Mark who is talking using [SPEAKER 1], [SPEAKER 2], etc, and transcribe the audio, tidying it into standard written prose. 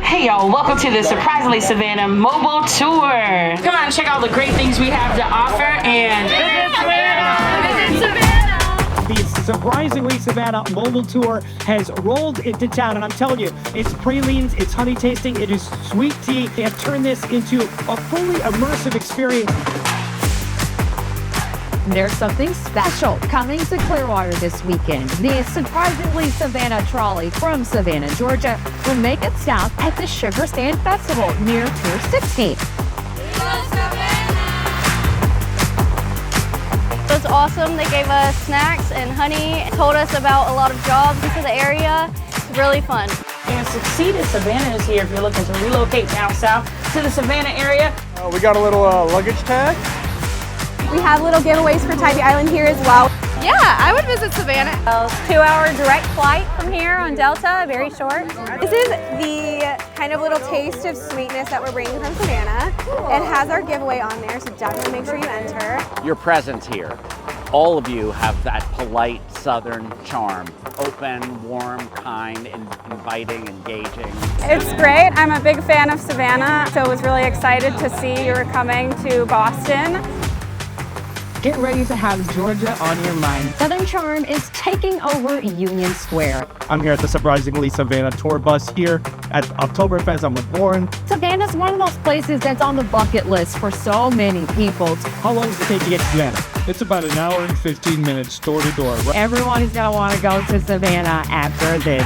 [SPEAKER 1] Hey y'all, welcome to the Surprisingly Savannah mobile tour. Come on, check out the great things we have to offer and visit Savannah.
[SPEAKER 2] The Surprisingly Savannah mobile tour has rolled into town, and I'm telling you, it's pralines, it's honey tasting, it is sweet tea. They have turned this into a fully immersive experience.
[SPEAKER 3] There's something special coming to Clearwater this weekend. The Surprisingly Savannah trolley from Savannah, Georgia will make its stop at the Sugar Stand Festival near Pier 16.
[SPEAKER 4] It was awesome. They gave us snacks and honey, told us about a lot of jobs for the area. It's really fun.
[SPEAKER 1] And Succeed in Savannah is here if you're looking to relocate down south to the Savannah area.
[SPEAKER 5] We got a little luggage tag.
[SPEAKER 6] We have little giveaways for Tybee Island here as well.
[SPEAKER 4] Yeah, I would visit Savannah.
[SPEAKER 6] A 2-hour direct flight from here on Delta, very short. This is the kind of little taste of sweetness that we're bringing from Savannah. It has our giveaway on there, so definitely make sure you enter.
[SPEAKER 7] Your presence here, all of you have that polite Southern charm. Open, warm, kind, inviting, engaging.
[SPEAKER 6] It's great. I'm a big fan of Savannah, so I was really excited to see you were coming to Boston.
[SPEAKER 2] Get ready to have Georgia on your mind.
[SPEAKER 3] Southern Charm is taking over Union Square.
[SPEAKER 5] I'm here at the Surprisingly Savannah tour bus here at Oktoberfest. I'm with Warren.
[SPEAKER 3] Savannah's one of those places that's on the bucket list for so many people.
[SPEAKER 5] How long does it take to get to Savannah? It's about an hour and 15 minutes door to door.
[SPEAKER 3] Everyone is going to want to go to Savannah after this